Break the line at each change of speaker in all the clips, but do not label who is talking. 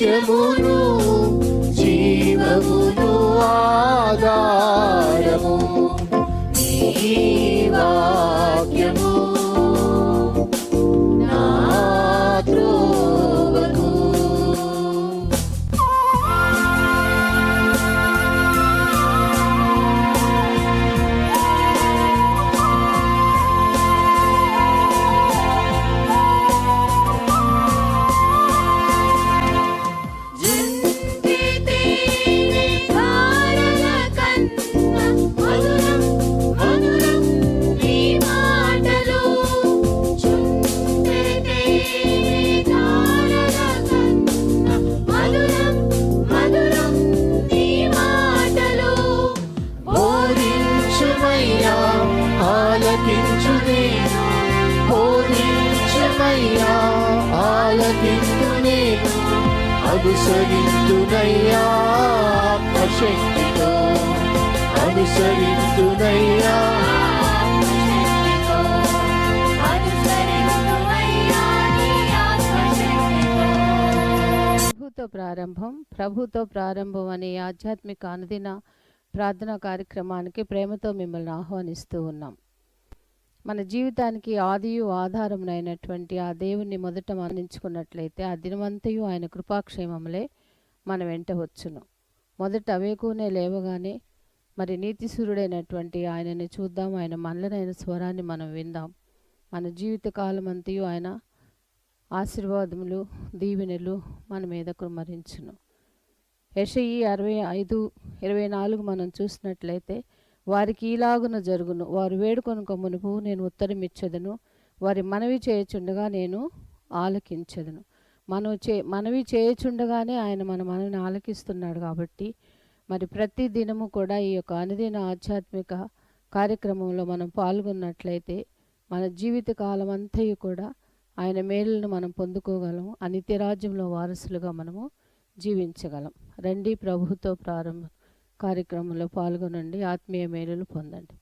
సత్యమును జీవమును ఆధారము నీ వాక్యము నా త్రోవకు. అనుసరింతునయ్యా ఆత్మశక్తితో, అనుసరింతునయ్యా
ప్రభుతో ప్రారంభం అనే ఆధ్యాత్మిక అనుదిన ప్రార్థనా కార్యక్రమానికి ప్రేమతో మిమ్మల్ని ఆహ్వానిస్తూ ఉన్నాం. మన జీవితానికి ఆదియు ఆధారమునైనటువంటి ఆ దేవుణ్ణి మొదట మరణించుకున్నట్లయితే ఆ దినమంతయు ఆయన కృపాక్షేమములే మన వెంట వచ్చును. మొదట అవేకునే లేవగానే మరి నీతిసూరుడైనటువంటి ఆయనని చూద్దాం, ఆయన మనలనైన స్వరాన్ని మనం విందాం. మన జీవిత కాలం అంతయు ఆయన ఆశీర్వాదములు దీవెనలు మన మీద కుమ్మరించును. యెషయి 65:24 మనం చూసినట్లయితే వారికి ఈలాగున జరుగును, వారు వేడుకొనుక మునుపు నేను ఉత్తరం ఇచ్చేదను, వారి మనవి చేయుచుండగా నేను ఆలకించెదను. మనవి చేయుచుండగానే ఆయన మన మనవిని ఆలకిస్తున్నాడు. కాబట్టి మరి ప్రతి దినము కూడా ఈ యొక్క అనుదిన ఆధ్యాత్మిక కార్యక్రమంలో మనం పాల్గొన్నట్లయితే మన జీవిత కాలం అంతయు కూడా ఆయన మేలులను మనం పొందుకోగలము. ఆ నిత్యరాజ్యంలో వారసులుగా మనము జీవించగలం. రండి, ప్రభుతో ప్రారంభ కార్యక్రమంలో పాల్గొనండి, ఆత్మీయ మేలులు పొందండి.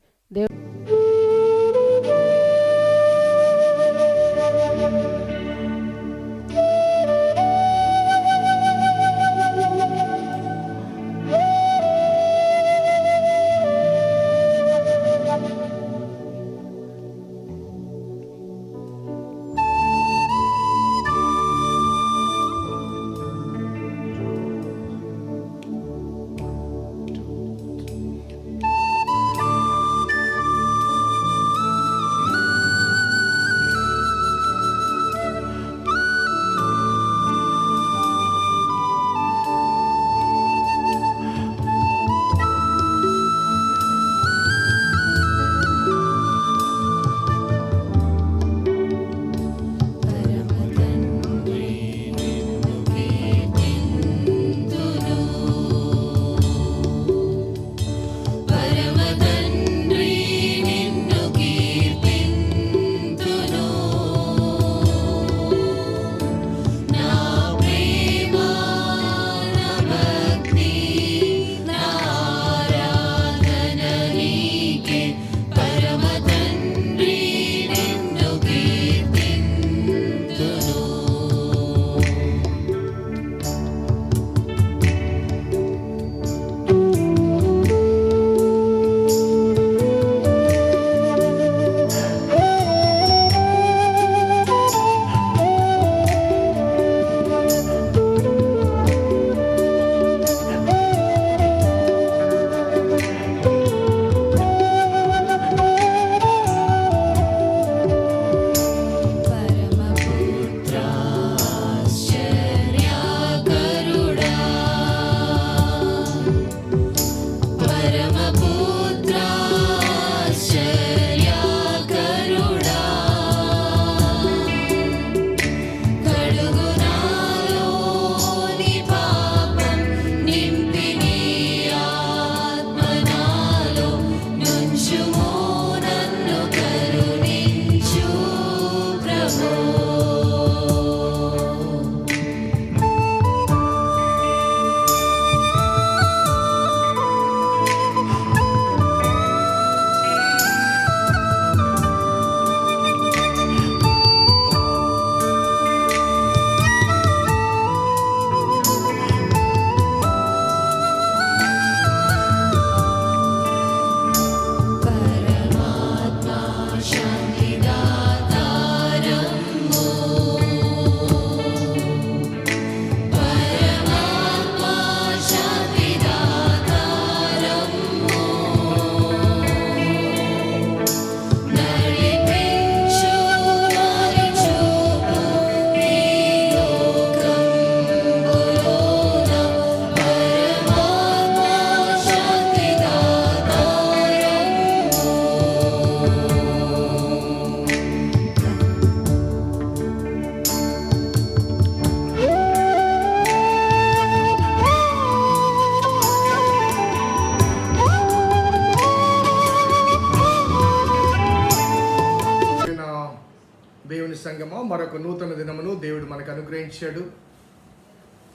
దేవుని సంగమా, మరొక నూతన దినమును దేవుడు మనకు అనుగ్రహించాడు.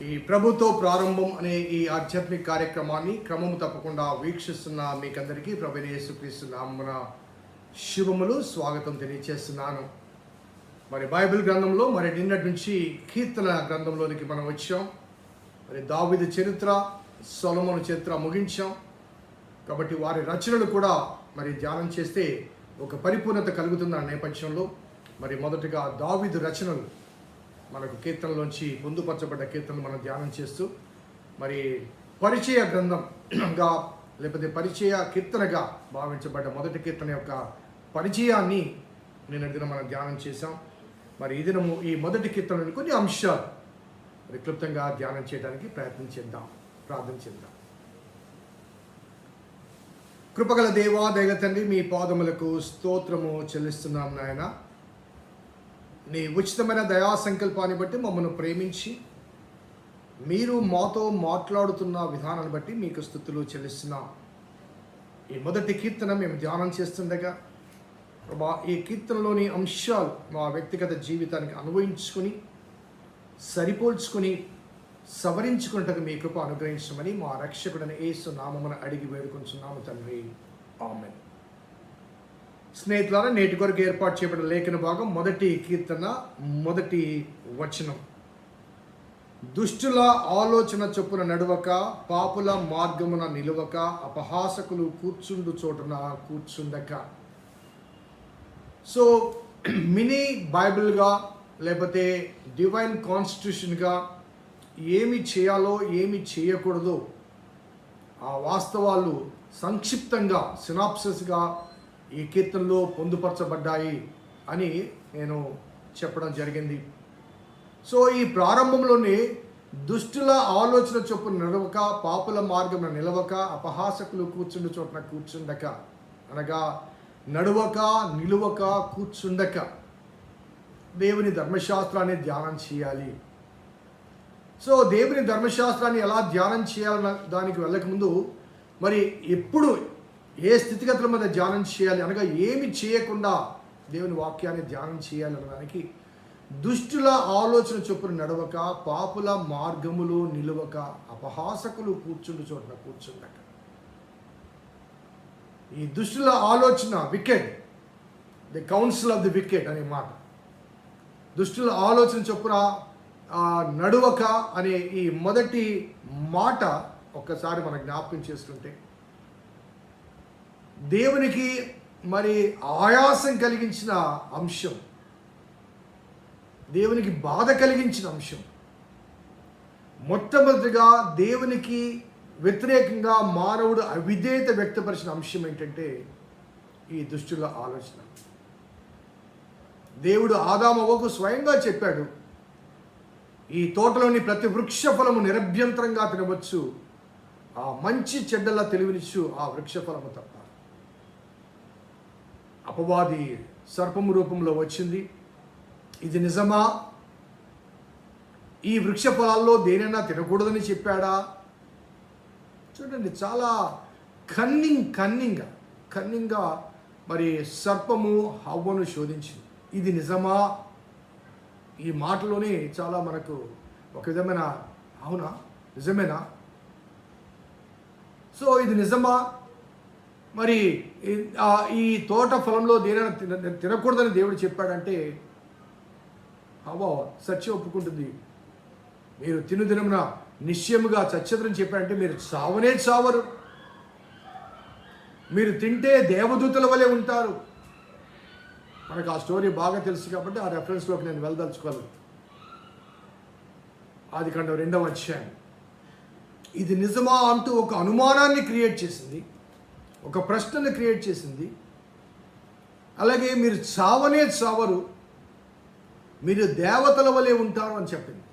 ఈ ప్రభుతో ప్రారంభం అనే ఈ ఆధ్యాత్మిక కార్యక్రమాన్ని క్రమము తప్పకుండా వీక్షిస్తున్న మీకందరికీ ప్రభువైన యేసుక్రీస్తు నామమున శుభములు, స్వాగతం తెలియజేస్తున్నాను. మరి బైబిల్ గ్రంథంలో మరి నిన్నటి నుంచి కీర్తన గ్రంథంలోనికి మనం వచ్చాం. మరి దావీదు చరిత్ర, సొలొమోను చరిత్ర ముగించాం. కాబట్టి వారి రచనలు కూడా మరి ధ్యానం చేస్తే ఒక పరిపూర్ణత కలుగుతుంది. ఆ నేపథ్యంలో మరి మొదటగా దావీదు రచనలు మనకు కీర్తనలోంచి పొందుపరచబడ్డ కీర్తనలు మనం ధ్యానం చేస్తూ మరి పరిచయ గ్రంథంగా లేకపోతే పరిచయ కీర్తనగా భావించబడ్డ మొదటి కీర్తన యొక్క పరిచయాన్ని నిన్నటి దినం మనం ధ్యానం చేశాం. మరి ఈ దినము ఈ మొదటి కీర్తనలోని కొన్ని అంశాలు మరి క్లుప్తంగా ధ్యానం చేయడానికి ప్రయత్నం చేద్దాం, ప్రార్థన చేద్దాం. కృపగల దేవా, దయగల తండ్రి, మీ పాదములకు స్తోత్రము చెల్లిస్తున్నాం నాయన. నీ ఉచితమైన దయా సంకల్పాన్ని బట్టి మమ్మల్ని ప్రేమించి మీరు మాతో మాట్లాడుతున్న విధానాన్ని బట్టి మీకు స్తుతులు చెల్లిస్తున్నాం. ఈ మొదటి కీర్తన మేము ధ్యానం చేస్తుండగా ప్రభా, ఈ కీర్తనలోని అంశాలు మా వ్యక్తిగత జీవితానికి అన్వయించుకొని సరిపోల్చుకొని సవరించుకుంటకు మీ కృప అనుగ్రహించమని మా రక్షకుడైన యేసు నామమున అడిగి వేడుకొంచున్నాము తండ్రి, ఆమేన్. స్నేహితులారా, నేటి కొరకు ఏర్పాటు చేయబడిన లేఖన భాగం మొదటి కీర్తన మొదటి వచనం. దుష్టుల ఆలోచన చొప్పున నడువక, పాపుల మార్గమున నిలువక, అపహాసకులు కూర్చుండు చోటున కూర్చుండక. సో మినీ బైబిల్గా లేకపోతే డివైన్ కాన్స్టిట్యూషన్గా ఏమి చేయాలో ఏమి చేయకూడదో ఆ వాస్తవాలు సంక్షిప్తంగా సినాప్సిస్గా ఈ కీర్తనలో పొందుపరచబడ్డాయి అని నేను చెప్పడం జరిగింది. సో ఈ ప్రారంభంలోనే దుష్టుల ఆలోచన చొప్పున నడవక, పాపుల మార్గమున నిలవక, అపహాసకులు కూర్చుండు చోటున కూర్చుండక, అనగా నడువక, నిలువక, కూర్చుండక దేవుని ధర్మశాస్త్రాన్ని ధ్యానం చేయాలి. సో దేవుని ధర్మశాస్త్రాన్ని ఎలా ధ్యానం చేయాలన్న దానికి వెళ్ళకముందు మరి ఎప్పుడు ఏ స్థితిగతుల మీద ధ్యానం చేయాలి, అనగా ఏమి చేయకుండా దేవుని వాక్యాన్ని ధ్యానం చేయాలి అనడానికి దుష్టుల ఆలోచన చొప్పున నడవక, పాపుల మార్గములు నిలువక, అపహాసకులు కూర్చుండు చోటున కూర్చుండక. ఈ దుష్టుల ఆలోచన, wicket, the council of the wicket అనే మాట. దుష్టుల ఆలోచన చొప్పున నడువక అనే ఈ మొదటి మాట ఒక్కసారి మనం జ్ఞాపకం చేసుకుంటే దేవునికి మరి ఆయాసం కలిగించిన అంశం, దేవునికి బాధ కలిగించిన అంశం. మొట్టమొదటిగా దేవునికి వ్యతిరేకంగా మానవుడు అవిధేయత వ్యక్తపరిచిన అంశం ఏంటంటే ఈ దుష్టుల ఆలోచన. దేవుడు ఆదాము అవ్వకు స్వయంగా చెప్పాడు, ఈ తోటలోని ప్రతి వృక్ష ఫలము నిరభ్యంతరంగా తినవచ్చు, ఆ మంచి చెడ్డల తెలివినిచ్చు ఆ వృక్ష ఫలము తప్ప. అపవాది సర్పము రూపంలో వచ్చింది. ఇది నిజమా? ఈ వృక్ష ఫలాల్లో దేనైనా తినకూడదని చెప్పాడా? చూడండి, చాలా కన్నింగ్గా మరి సర్పము హవ్వను శోధించింది. ఇది నిజమా? ఈ మాటలోనే చాలా మనకు ఒక విధమైన అవునా, నిజమేనా? సో ఇది నిజమా? మరి ఈ తోట ఫలంలో దేనైనా తినకూడదని దేవుడు చెప్పాడంటే హవ్వ సత్యం ఒప్పుకుంటుంది. మీరు తినుదినమున నిశ్చయముగా చచ్చెదరని చెప్పాడంటే మీరు చావనే చావరు. మీరు తింటే దేవదూతల వలె ఉంటారు. మనకు ఆ స్టోరీ బాగా తెలుసు కాబట్టి ఆ రెఫరెన్స్లోకి నేను వెళ్ళదలుచుకోవాలి. ఆదికాండం 2వ అధ్యాయం. ఇది నిజమా అంటూ ఒక అనుమానాన్ని క్రియేట్ చేసింది, ఒక ప్రశ్నను క్రియేట్ చేసింది. అలాగే మీరు చావనే చావరు, మీరు దేవతల వలె ఉంటారు అని చెప్పింది.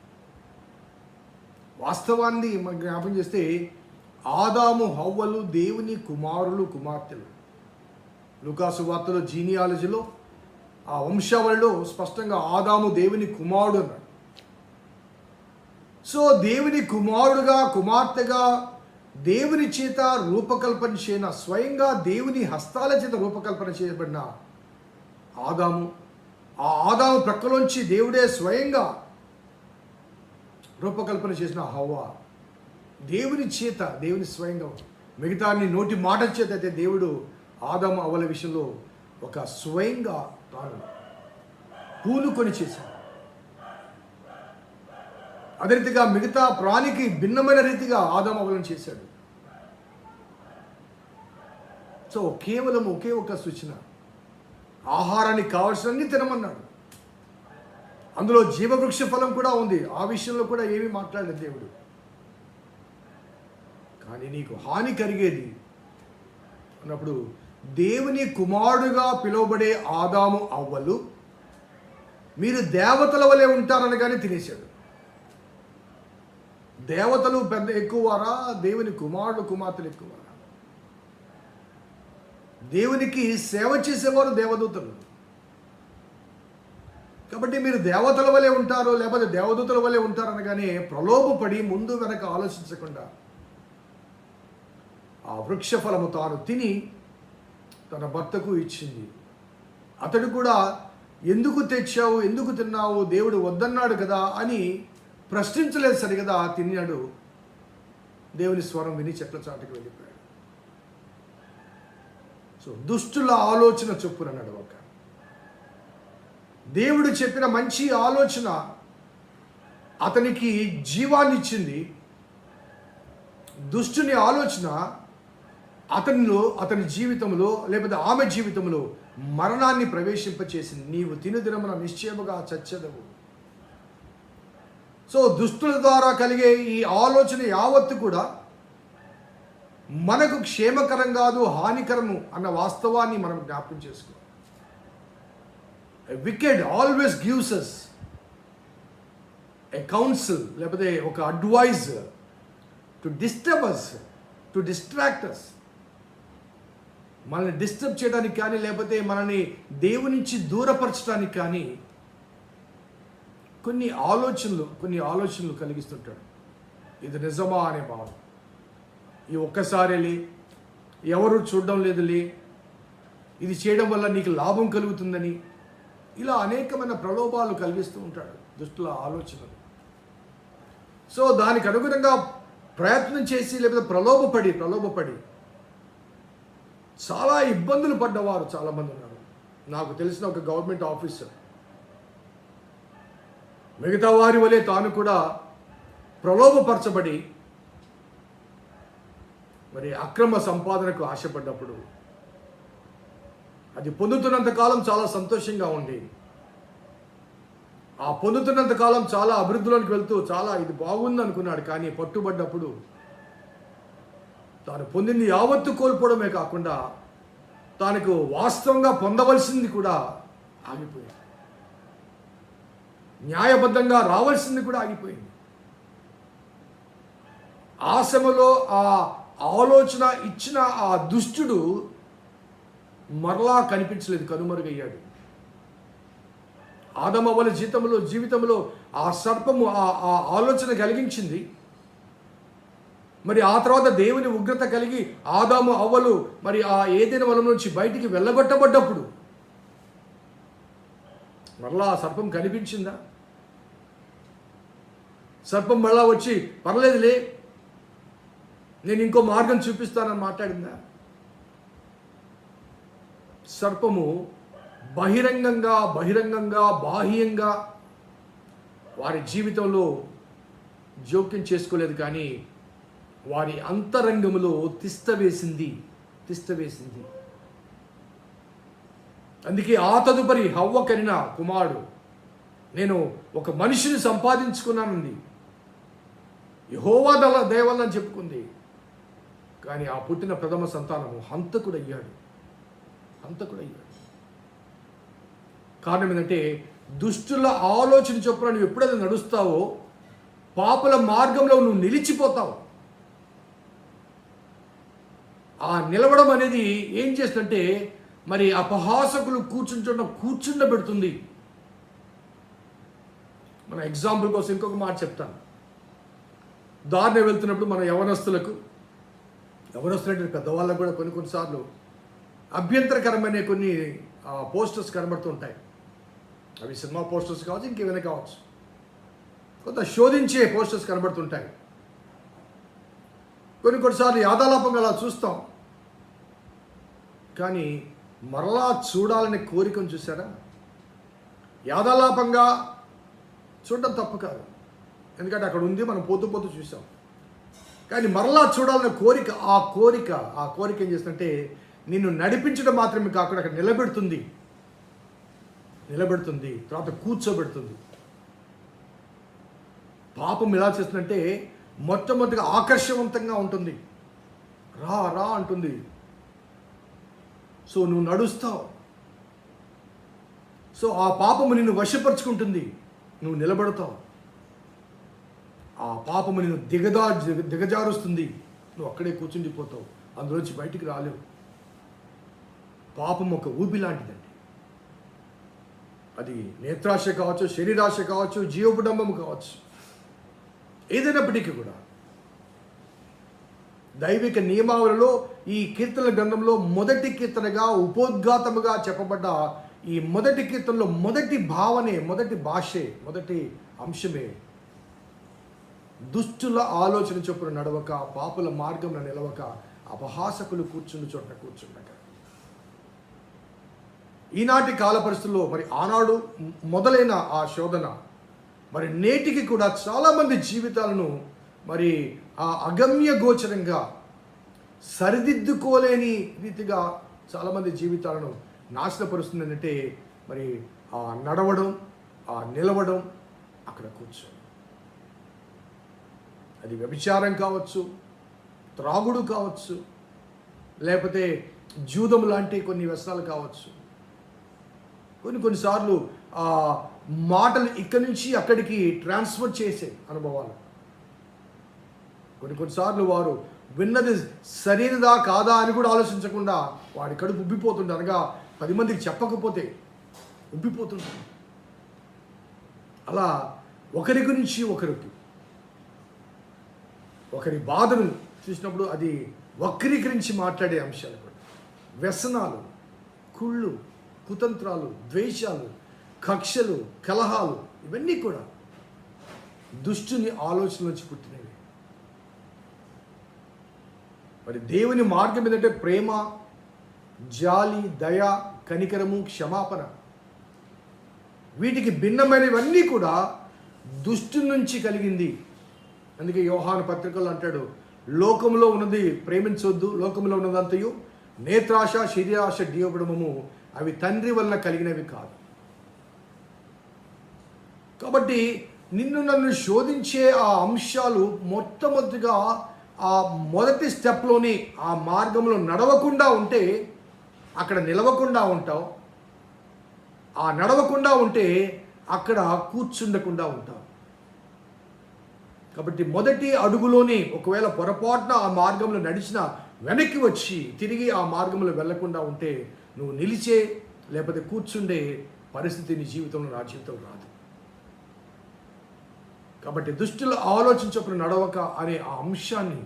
వాస్తవాన్ని మనం జ్ఞాపకం చేస్తే ఆదాము హవ్వలు దేవుని కుమారులు కుమార్తెలు. లూకాసు వార్తలో జీనియాలజీలో ఆ వంశావళిలో స్పష్టంగా ఆదాము దేవుని కుమారుడు అన్నాడు. సో దేవుని కుమారుడుగా, కుమార్తెగా దేవుని చేత రూపకల్పన చేయన, స్వయంగా దేవుని హస్తాల చేత రూపకల్పన చేయబడిన ఆదాము, ఆ ఆదాము ప్రక్కలోంచి దేవుడే స్వయంగా రూపకల్పన చేసిన హవ్వ దేవుని చేత, దేవుని స్వయంగా, మిగతా నోటి మాట చేత అయితే దేవుడు ఆదాము అవ్వల విషయంలో ఒక స్వయంగా తాను పూనుకొని చేశాడు. అదే రీతిగా మిగతా ప్రాణికి భిన్నమైన రీతిగా ఆదాము అవ్వలను చేశాడు. సో కేవలం ఒకే ఒక సూచన, ఆహారానికి కావాల్సినన్ని తినమన్నాడు. అందులో జీవవృక్ష ఫలం కూడా ఉంది. ఆ విషయంలో కూడా ఏమీ మాట్లాడలేదు దేవుడు. కానీ నీకు హాని కలిగేది అన్నప్పుడు దేవుని కుమారుడుగా పిలువబడే ఆదాము అవ్వలు మీరు దేవతల వలె ఉంటారనగానే తినేశాడు. దేవతలు పెద్ద ఎక్కువారా, దేవుని కుమారుడు కుమార్తెలు ఎక్కువారా? దేవునికి సేవ చేసేవారు దేవదూతలు. కాబట్టి మీరు దేవతల వలె ఉంటారు, లేకపోతే దేవదూతల వలె ఉంటారు అనగానే ప్రలోభపడి ముందు వెనక ఆలోచించకుండా ఆ వృక్ష ఫలము తాను తిని తన భర్తకు ఇచ్చింది. అతడు కూడా ఎందుకు తెచ్చావు, ఎందుకు తిన్నావు, దేవుడు వద్దన్నాడు కదా అని ప్రశ్నించలేదు సరిగదా, తిన్నాడు. దేవుని స్వరం విని చెట్ల చాటుకు వెళ్ళిపోయాడు. సో దుష్టుల ఆలోచన చొప్పున నడవక, దేవుడు చెప్పిన మంచి ఆలోచన అతనికి జీవాన్ని ఇచ్చింది. దుష్టుని ఆలోచన అతని జీవితంలో లేకపోతే ఆమె జీవితంలో మరణాన్ని ప్రవేశింపచేసింది. నీవు తినుదినమున నిశ్చయముగా చచ్చెదవు. సో దుష్టుల ద్వారా కలిగే ఈ ఆలోచన యావత్తు కూడా మనకు క్షేమకరం కాదు, హానికరము అన్న వాస్తవాన్ని మనం జ్ఞాపకం చేసుకోవాలి. Wicked always gives us a counsel, లేకపోతే ఒక advice to disturb us, to distract us. మనల్ని డిస్టర్బ్ చేయడానికి కానీ, లేకపోతే మనల్ని దేవుని నుంచి దూరపరచడానికి కానీ కొన్ని ఆలోచనలు కలిగిస్తుంటాడు. ఇది నిజమా అనే భావన. ఈ ఒక్కసారిలే, ఎవరు చూడడం లేదులే, ఇది చేయడం వల్ల నీకు లాభం కలుగుతుందని, ఇలా అనేకమైన ప్రలోభాలు కలిగిస్తూ ఉంటాడు దుష్టుల ఆలోచనలు. సో దానికి అనుగుణంగా ప్రయత్నం చేసి లేకపోతే ప్రలోభపడి చాలా ఇబ్బందులు పడ్డవారు చాలామంది ఉన్నారు. నాకు తెలిసిన ఒక గవర్నమెంట్ ఆఫీసర్ మిగతా వారి వలె తాను కూడా ప్రలోభపరచబడి మరి అక్రమ సంపాదనకు ఆశపడ్డప్పుడు అది పొందుతున్నంత కాలం చాలా సంతోషంగా ఉండి, ఆ పొందుతున్నంత కాలం చాలా అభివృద్ధిలోనికి వెళ్తూ చాలా ఇది బాగుంది అనుకున్నాడు. కానీ పట్టుబడ్డప్పుడు తాను పొందింది యావత్తు కోల్పోవడమే కాకుండా తనకు వాస్తవంగా పొందవలసింది కూడా ఆగిపోయింది. న్యాయబద్ధంగా రావాల్సింది కూడా ఆగిపోయింది. ఆ సమయంలో ఆ ఆలోచన ఇచ్చిన ఆ దుష్టుడు మరలా కనిపించలేదు, కనుమరుగయ్యాడు. ఆదమవ్వల జీవితంలో ఆ సర్పము ఆ ఆలోచన కలిగించింది. మరి ఆ తర్వాత దేవుని ఉగ్రత కలిగి ఆదాము అవ్వలు మరి ఆ ఏదైనా వనం నుంచి బయటికి వెళ్ళగొట్టబడ్డప్పుడు మరలా ఆ సర్పం కనిపించిందా? సర్పం మరలా వచ్చి పర్లేదులే నేను ఇంకో మార్గం చూపిస్తానని మాట్లాడిందా? సర్పము బహిరంగంగా బాహ్యంగా వారి జీవితంలో జోక్యం చేసుకోలేదు, కానీ వారి అంతరంగములో తిష్ట వేసింది. అందుకే ఆ తదుపరి హవ్వ కనిన కుమారుడు నేను ఒక మనిషిని సంపాదించుకున్నానంది, యెహోవా దయ వలన చెప్పుకుంది. కానీ ఆ పుట్టిన ప్రథమ సంతానము హంతకుడయ్యాడు. కారణం ఏంటంటే దుష్టుల ఆలోచన చొప్పున నువ్వు ఎప్పుడైతే నడుస్తావో పాపుల మార్గంలో నువ్వు నిలిచిపోతావు. ఆ నిలవడం అనేది ఏం చేస్తుందంటే మరి అపహాసకులు కూర్చుండబెడుతుంది. మన ఎగ్జాంపుల్ కోసం ఇంకొక మాట చెప్తాను. దారిని వెళ్తున్నప్పుడు మన యవనస్తులంటే పెద్దవాళ్ళకు కూడా కొన్నిసార్లు అభ్యంతరకరమైన కొన్ని పోస్టర్స్ కనబడుతూ ఉంటాయి. అవి సినిమా పోస్టర్స్ కావచ్చు, ఇంకేమైనా కావచ్చు. కొంత శోధించే పోస్టర్స్ కనబడుతుంటాయి. కొన్నిసార్లు యాదాలాపంగా అలా చూస్తాం, కానీ మరలా చూడాలనే కోరికను చూసారా? యాదాలాపంగా చూడడం తప్పు కాదు, ఎందుకంటే అక్కడ ఉంది, మనం పోతూ పోతూ చూసాం. కానీ మరలా చూడాలనే కోరిక, ఆ కోరిక ఏం చేస్తుందంటే నిన్ను నడిపించడం మాత్రమే కాకుండా అక్కడ నిలబెడుతుంది, తర్వాత కూర్చోబెడుతుంది. పాపం ఎలా చేస్తుందంటే మొట్టమొదటిగా ఆకర్షవంతంగా ఉంటుంది, రా అంటుంది. సో నువ్వు నడుస్తావు, సో ఆ పాపము నిన్ను వశపరుచుకుంటుంది, నువ్వు నిలబడతావు. ఆ పాపము నిన్ను దిగజారుస్తుంది, నువ్వు అక్కడే కూర్చుండిపోతావు, అందులోంచి బయటికి రాలేవు. పాపం ఒక ఊపి లాంటిదండి. అది నేత్రాశ కావచ్చు, శరీరాశ కావచ్చు, జీవకుడంబం కావచ్చు, ఏదైనప్పటికీ కూడా దైవిక నియమావళిలో ఈ కీర్తనల గ్రంథంలో మొదటి కీర్తనగా ఉపోద్ఘాతముగా చెప్పబడ్డ ఈ మొదటి కీర్తనలో మొదటి భావనే, మొదటి భాషే, మొదటి అంశమే దుష్టుల ఆలోచన చొప్పున నడవక, పాపుల మార్గంలో నిలవక, అపహాసకులు కూర్చుండు చోట కూర్చుండక. ఈనాటి కాల పరిస్థితుల్లో మరి ఆనాడు మొదలైన ఆ శోధన మరి నేటికి కూడా చాలామంది జీవితాలను మరి ఆ అగమ్య గోచరంగా సరిదిద్దుకోలేని రీతిగా చాలామంది జీవితాలను నాశనపరుస్తుంది. అంటే మరి ఆ నడవడం, ఆ నిలవడం, అక్కడ కూర్చోడం. అది వ్యభిచారం కావచ్చు, త్రాగుడు కావచ్చు, లేకపోతే జూదం లాంటి కొన్ని వ్యసనాలు కావచ్చు. కొన్నిసార్లు ఆ మాటలు ఇక్కడి నుంచి అక్కడికి ట్రాన్స్ఫర్ చేసే అనుభవాలు. కొన్నిసార్లు వారు విన్నది సరైనదా కాదా అని కూడా ఆలోచించకుండా వాడి కడుపు ఉబ్బిపోతుంది, అనగా 10 మందికి చెప్పకపోతే ఉబ్బిపోతుంది. అలా ఒకరి గురించి ఒకరి బాధను చూసినప్పుడు అది వక్రీకరించి మాట్లాడే అంశాలు కూడా. వ్యసనాలు, కుళ్ళు, కుతంత్రాలు, ద్వేషాలు, కక్షలు, కలహాలు, ఇవన్నీ కూడా దుష్టుని ఆలోచన నుంచి పుట్టినవి. మరి దేవుని మార్గం ఏంటంటే ప్రేమ, జాలి, దయ, కనికరము, క్షమాపణ. వీటికి భిన్నమైనవన్నీ కూడా దుష్టు నుంచి కలిగింది. అందుకే యోహాను పత్రికలో అంటాడు, లోకంలో ఉన్నది ప్రేమించొద్దు, లోకంలో ఉన్నదంతయు నేత్రాశ, శరీరాశ, జీవగుణము అవి తండ్రి వలన కలిగినవి కాదు. కాబట్టి నన్ను శోధించే ఆ అంశాలు మొట్టమొదటిగా ఆ మొదటి స్టెప్లోని ఆ మార్గంలో నడవకుండా ఉంటే అక్కడ నిలవకుండా ఉంటావు, ఆ నడవకుండా ఉంటే అక్కడ కూర్చుండకుండా ఉంటావు. కాబట్టి మొదటి అడుగులోని ఒకవేళ పొరపాటున ఆ మార్గంలో నడిచినా వెనక్కి వచ్చి తిరిగి ఆ మార్గంలో వెళ్లకుండా ఉంటే నువ్వు నిలిచే లేకపోతే కూర్చుండే పరిస్థితి నీ జీవితంలో, నా జీవితంలో రాదు. కాబట్టి దుష్టులు ఆలోచించకుండా నడవక అనే ఆ అంశాన్ని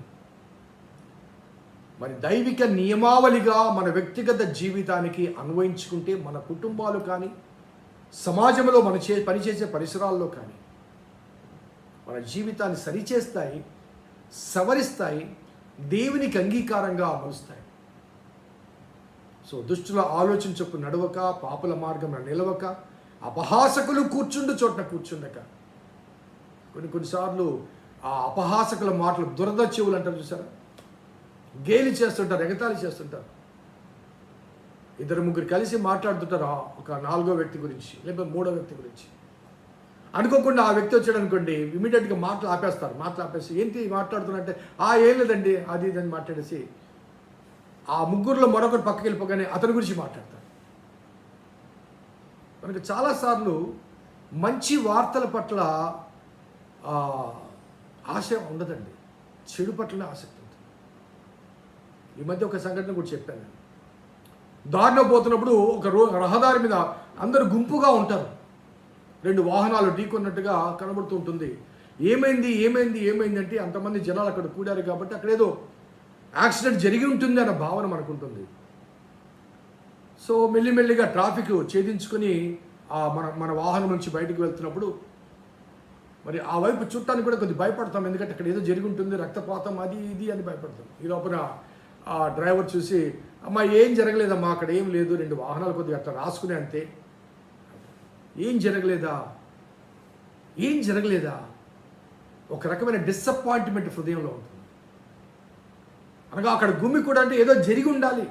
మరి దైవిక నియమావళిగా మన వ్యక్తిగత జీవితానికి అన్వయించుకుంటే మన కుటుంబాలు కానీ, సమాజంలో మన పనిచేసే పరిసరాల్లో కానీ మన జీవితాన్ని సరిచేస్తాయి, సవరిస్తాయి, దేవునికి అంగీకారంగా అమలుస్తాయి. సో దుష్టుల ఆలోచన చొప్పున నడవక, పాపుల మార్గంలో నిలవక, అపహాసకులు కూర్చుండు చోట్న కూర్చుండక. కొన్నిసార్లు ఆ అపహాసకుల మాటలు దురద చెవులు అంటారు చూసారా, గేలి చేస్తుంటారు, ఎగతాళి చేస్తుంటారు. 2-3 కలిసి మాట్లాడుతుంటారు ఒక 4వ వ్యక్తి గురించి లేకపోతే 3వ వ్యక్తి గురించి. అనుకోకుండా ఆ వ్యక్తి వచ్చాడు అనుకోండి, ఇమీడియట్గా మాటలు ఆపేసి ఏంటి మాట్లాడుతున్నట్టే, ఏం లేదండి అది ఇదని మాట్లాడేసి ఆ ముగ్గురులో మరొకరు పక్కకి వెళ్ళిపోగానే అతని గురించి మాట్లాడతారు. మనకు చాలాసార్లు మంచి వార్తల పట్ల ఆశ ఉండదండి, చెడు పట్లనే ఆసక్తి ఉంటుంది. ఈ మధ్య ఒక సంఘటన కూడా చెప్పాను. దారిలో పోతున్నప్పుడు ఒక రహదారి మీద అందరూ గుంపుగా ఉంటారు, 2 వాహనాలు ఢీకొన్నట్టుగా కనబడుతూ ఉంటుంది. ఏమైంది అంటే అంతమంది జనాలు అక్కడ కూడారు కాబట్టి అక్కడ ఏదో యాక్సిడెంట్ జరిగి ఉంటుంది అన్న భావన మనకుంటుంది. సో మెల్లిమెల్లిగా ట్రాఫిక్ ఛేదించుకొని మన వాహనం నుంచి బయటకు వెళ్తున్నప్పుడు మరి ఆ వైపు చుట్టానికి కూడా కొద్దిగా భయపడతాం, ఎందుకంటే అక్కడ ఏదో జరిగి ఉంటుంది, రక్తపాతం అది ఇది అని భయపడతాం. ఈ లోపల ఆ డ్రైవర్ చూసి, అమ్మా ఏం జరగలేదమ్మా, అక్కడ ఏం లేదు, 2 వాహనాలు కొద్దిగా అట్లా రాసుకునే అంతే, ఏం జరగలేదా, ఏం జరగలేదా, ఒక రకమైన డిసప్పాయింట్మెంట్ హృదయంలో ఉంటుంది. అనగా అక్కడ గుమ్మి కూడా అంటే ఏదో జరిగి ఉండాలి.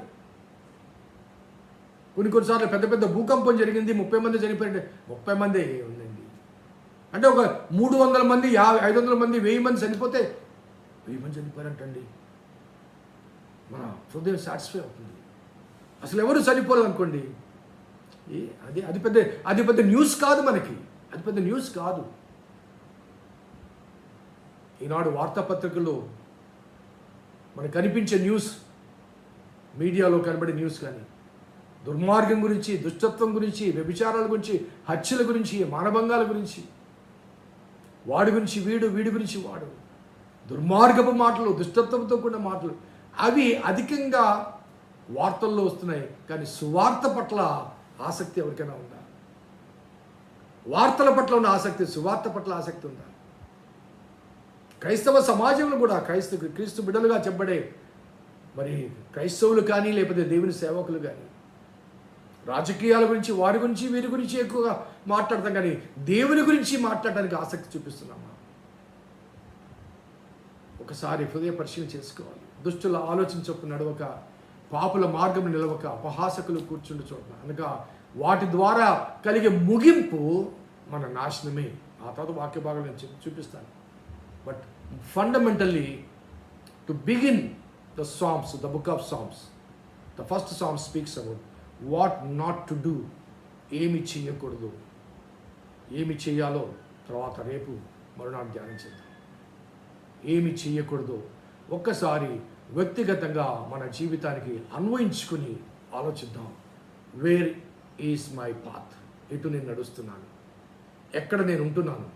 కొన్నిసార్లు పెద్ద పెద్ద భూకంపం జరిగింది, 30 మంది చనిపోయింది. 30 మంది ఉందండి అంటే ఒక 300 మంది 500 మంది 1000 మంది చనిపోతే 1000 మంది చనిపోయారంటండి, మన హృదయం సాటిస్ఫై అవుతుంది. అసలు ఎవరు చనిపోలేదు అనుకోండి, అది పెద్ద న్యూస్ కాదు, మనకి అది పెద్ద న్యూస్ కాదు. ఈనాడు వార్తాపత్రికల్లో మనకు కనిపించే న్యూస్, మీడియాలో కనబడే న్యూస్ కానీ దుర్మార్గం గురించి, దుష్టత్వం గురించి, వ్యభిచారాల గురించి, హత్యల గురించి, మానభంగాల గురించి, వాడి గురించి వీడు, వీడి గురించి వాడు, దుర్మార్గపు మాటలు, దుష్టత్వంతో కూడిన మాటలు, అవి అధికంగా వార్తల్లో వస్తున్నాయి. కానీ సువార్త పట్ల ఆసక్తి ఎవరికైనా ఉందా? వార్తల పట్ల ఉన్న ఆసక్తి, సువార్త పట్ల ఆసక్తి ఉందా? క్రైస్తవ సమాజంలో కూడా క్రీస్తు బిడ్డలుగా చెప్పబడే మరి క్రైస్తవులు కానీ, లేకపోతే దేవుని సేవకులు కానీ రాజకీయాల గురించి, వారి గురించి, వీరి గురించి ఎక్కువగా మాట్లాడతాం, కానీ దేవుని గురించి మాట్లాడడానికి ఆసక్తి చూపిస్తున్నామా? ఒకసారి హృదయ పరిశీలన చేసుకోవాలి. దుష్టుల ఆలోచన చొప్పున నడవక, పాపుల మార్గం నిలవక, అపహాసకులు కూర్చుండి చోట్ల అనగా వాటి ద్వారా కలిగే ముగింపు మన నాశనమే. ఆ తర్వాత వాక్య భాగం నేను చూపిస్తాను. But fundamentally to begin the Psalms, the book of Psalms, the first psalm speaks about what not to do, ఏమి చేయకూడదు, ఏమి చేయాలో తర్వాత రేపు మరునాడు ధ్యానం చేద్దాం. ఏమి చేయకూడదు ఒక్కసారి వ్యక్తిగతంగా మన జీవితానికి అన్వయించుకుని ఆలోచిద్దాం. వేర్ ఈజ్ మై పాత్, ఎటు నేను నడుస్తున్నాను, ఎక్కడ నేను ఉంటున్నాను,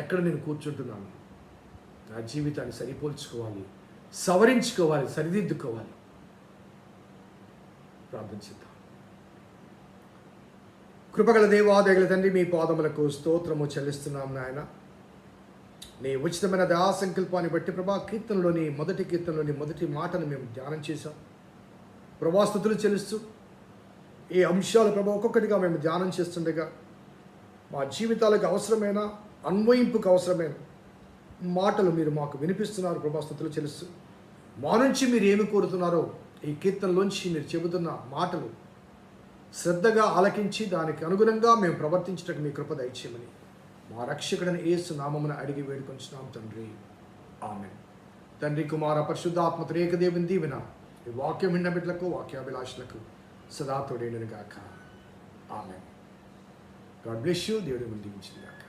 ఎక్కడ నేను కూర్చుంటున్నాను, నా జీవితాన్ని సరిపోల్చుకోవాలి, సవరించుకోవాలి, సరిదిద్దుకోవాలి. ప్రార్థించుద్దాం. కృపగల దేవా, దయగల తండ్రి, మీ పాదములకు స్తోత్రము చెల్లిస్తున్నాం నాయన. నీ ఉచితమైన దయా సంకల్పాన్ని బట్టి ప్రభా, మొదటి కీర్తనలోని మొదటి మాటను మేము ధ్యానం చేశాం. ప్రభా, స్తుతులు చెల్లిస్తూ ఈ అంశాలు ప్రభా ఒక్కొక్కటిగా మేము ధ్యానం చేస్తుండగా మా జీవితాలకు అవసరమైన, అన్వయింపుకు అవసరమైన మాటలు మీరు మాకు వినిపిస్తున్నారు. ప్రభా, స్తుతులు చెల్లిస్తూ మా నుంచి మీరు ఏమి కోరుతున్నారో ఈ కీర్తనలోంచి మీరు చెబుతున్న మాటలు శ్రద్ధగా ఆలకించి దానికి అనుగుణంగా మేము ప్రవర్తించడానికి మీ కృప దయచేయమని మా రక్షకుడైన యేసు నామమున అడిగి వేడుకొంచున్నాం తండ్రి, ఆమేన్. తండ్రి, కుమార, పరిశుద్ధాత్మ త్రియేక దేవుని దీవెన ఈ వాక్యం విన్న బిడ్డలకు, వాక్యాభిలాషులకు సదా తోడేయును గాక. ఆమేన్. God bless you. దేవుడి దీవించును గాక.